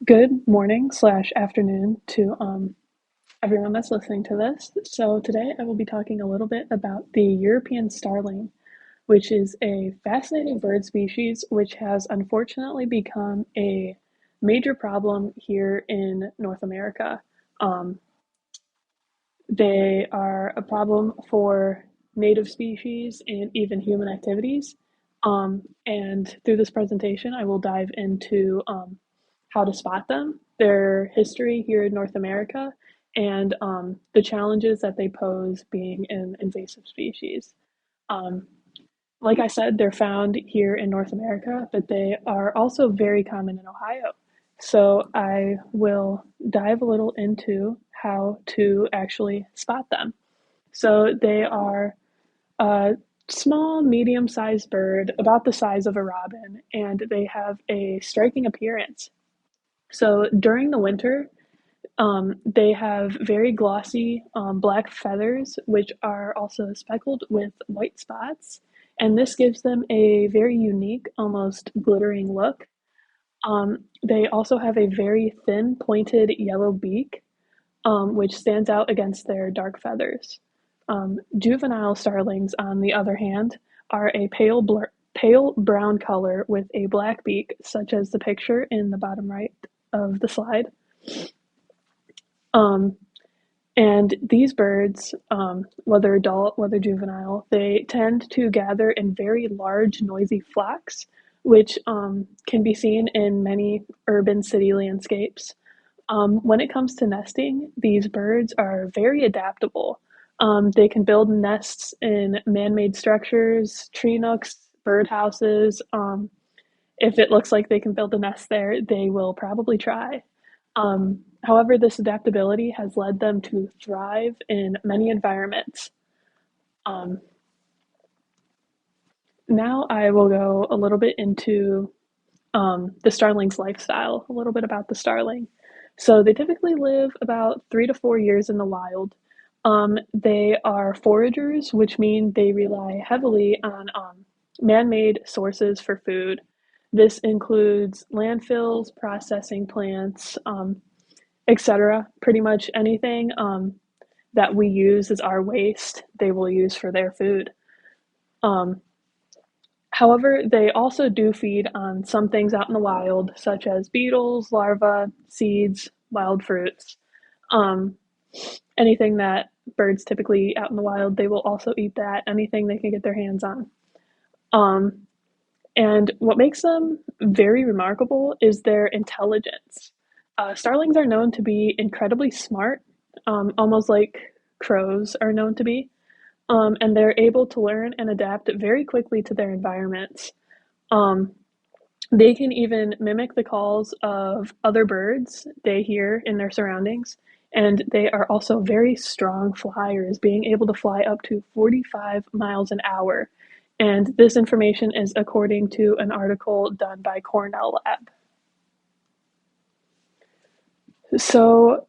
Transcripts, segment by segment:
Good morning slash afternoon to everyone that's listening to this. So today I will be talking a little bit about the European starling, which is a fascinating bird species which has unfortunately become a major problem here in North America. Um, they are a problem for native species and even human activities. And through this presentation, I will dive into how to spot them, their history here in North America, and the challenges that they pose being an invasive species. Um, like I said, they're found here in North America, but they are also very common in Ohio. So I will dive a little into how to actually spot them. So they are a small, medium sized bird, about the size of a robin, and they have a striking appearance. So during the winter, they have very glossy black feathers, which are also speckled with white spots. And this gives them a very unique, almost glittering look. They also have a very thin, pointed yellow beak, which stands out against their dark feathers. Juvenile starlings, on the other hand, are a pale brown color with a black beak, such as the picture in the bottom right of the slide. Um, and these birds, whether adult, whether juvenile, they tend to gather in very large, noisy flocks, which can be seen in many urban city landscapes. When it comes to nesting, these birds are very adaptable. They can build nests in man made structures, tree nooks, bird houses. If it looks like they can build a nest there, they will probably try. However, this adaptability has led them to thrive in many environments. Um, Now, I will go a little bit into the starling's lifestyle, a little bit about the starling. So, they typically live about 3 to 4 years in the wild. They are foragers, which mean they rely heavily on man made sources for food. This includes landfills, processing plants, etc. Pretty much anything that we use as our waste, they will use for their food. Um, However, they also do feed on some things out in the wild, such as beetles, larvae, seeds, wild fruits. Um, Anything that birds typically eat out in the wild, they will also eat that, anything they can get their hands on. Um, and what makes them very remarkable is their intelligence. Starlings are known to be incredibly smart, almost like crows are known to be, and they're able to learn and adapt very quickly to their environments. Um, they can even mimic the calls of other birds they hear in their surroundings, and they are also very strong flyers, being able to fly up to 45 miles an hour. And this information is according to an article done by Cornell Lab. So,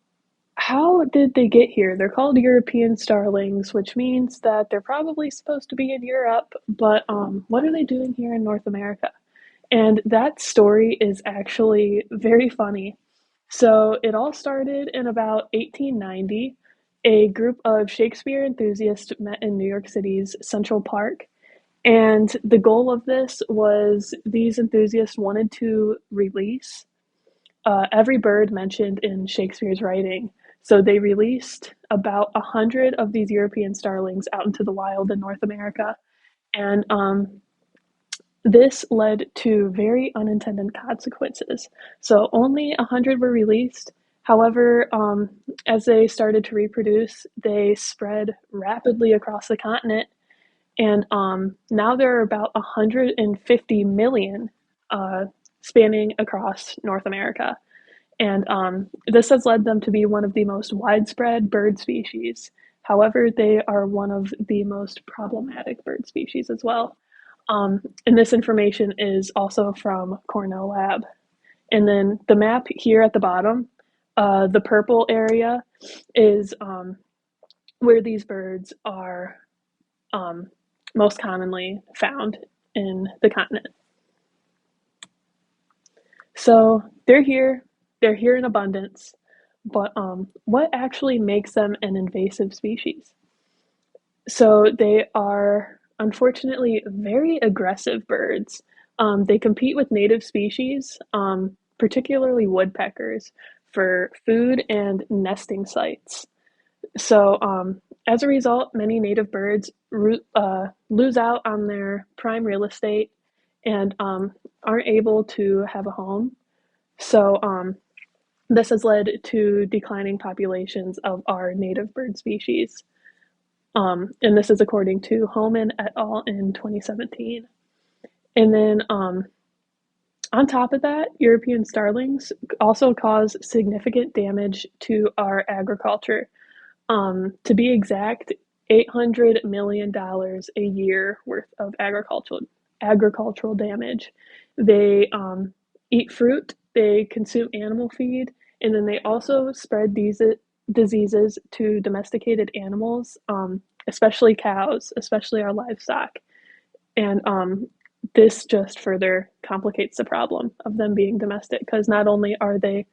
how did they get here? They're called European starlings, which means that they're probably supposed to be in Europe, but what are they doing here in North America? And that story is actually very funny. So it all started in about 1890. A group of Shakespeare enthusiasts met in New York City's Central Park. And the goal of this was these enthusiasts wanted to release every bird mentioned in Shakespeare's writing. So they released about 100 of these European starlings out into the wild in North America. And this led to very unintended consequences. So only 100 were released. However, as they started to reproduce, they spread rapidly across the continent. And now there are about 150 million spanning across North America. And this has led them to be one of the most widespread bird species. However, they are one of the most problematic bird species as well. And this information is also from Cornell Lab. And then the map here at the bottom, the purple area is where these birds are um, most commonly found in the continent. So they're here, they're here in abundance, but what actually makes them an invasive species? So they are unfortunately very aggressive birds. They compete with native species, particularly woodpeckers, for food and nesting sites. So, as a result, many native birds lose out on their prime real estate and aren't able to have a home. So, this has led to declining populations of our native bird species. And this is according to Homan et al. In 2017. And then on top of that, European starlings also cause significant damage to our agriculture. To be exact, $800 million a year worth of agricultural damage. They eat fruit, they consume animal feed, and then they also spread these diseases to domesticated animals, especially cows, especially our livestock. And this just further complicates the problem of them being domestic because not only are they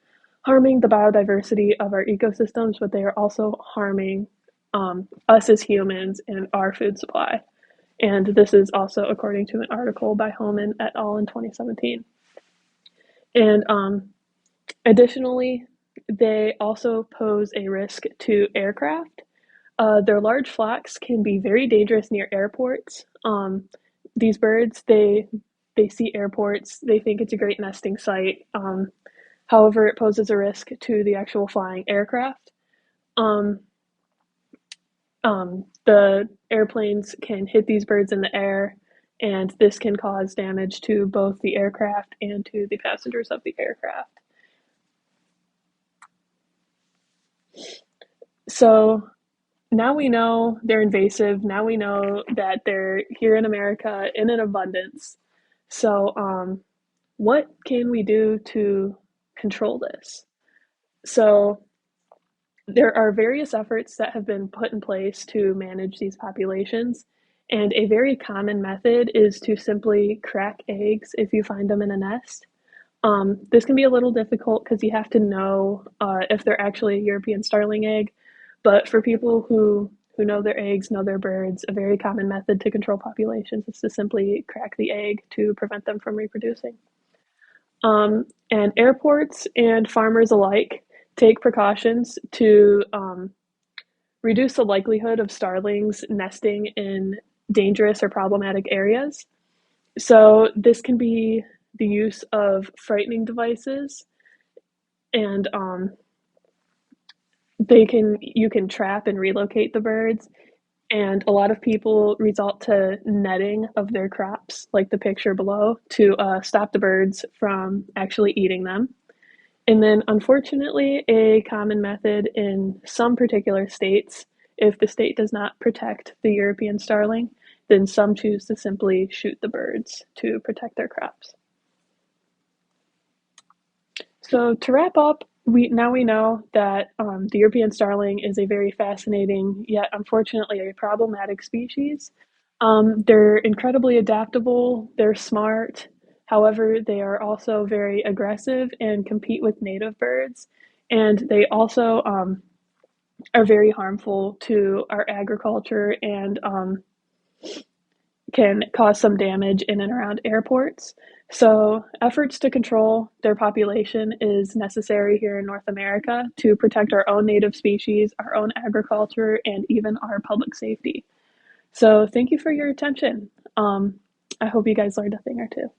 harming the biodiversity of our ecosystems, but they are also harming us as humans and our food supply. And this is also according to an article by Homan et al. In 2017. And additionally, they also pose a risk to aircraft. Their large flocks can be very dangerous near airports. These birds, they see airports, they think it's a great nesting site. However, it poses a risk to the actual flying aircraft. Um, the airplanes can hit these birds in the air, and this can cause damage to both the aircraft and to the passengers of the aircraft. So now we know they're invasive. Now we know that they're here in America in an abundance. So, what can we do to control this? So, there are various efforts that have been put in place to manage these populations. And a very common method is to simply crack eggs if you find them in a nest. This can be a little difficult because you have to know if they're actually a European starling egg. But for people who know their eggs, know their birds, a very common method to control populations is to simply crack the egg to prevent them from reproducing. And airports and farmers alike take precautions to reduce the likelihood of starlings nesting in dangerous or problematic areas. So this can be the use of frightening devices, and you can trap and relocate the birds. And a lot of people resort to netting of their crops, like the picture below, to stop the birds from actually eating them. And then, unfortunately, a common method in some particular states, if the state does not protect the European starling, then some choose to simply shoot the birds to protect their crops. So to wrap up, we know that the European starling is a very fascinating yet unfortunately a problematic species. They're incredibly adaptable. They're smart. However, they are also very aggressive and compete with native birds. And they also are very harmful to our agriculture and can cause some damage in and around airports. So, efforts to control their population is necessary here in North America to protect our own native species, our own agriculture, and even our public safety. So, thank you for your attention. I hope you guys learned a thing or two.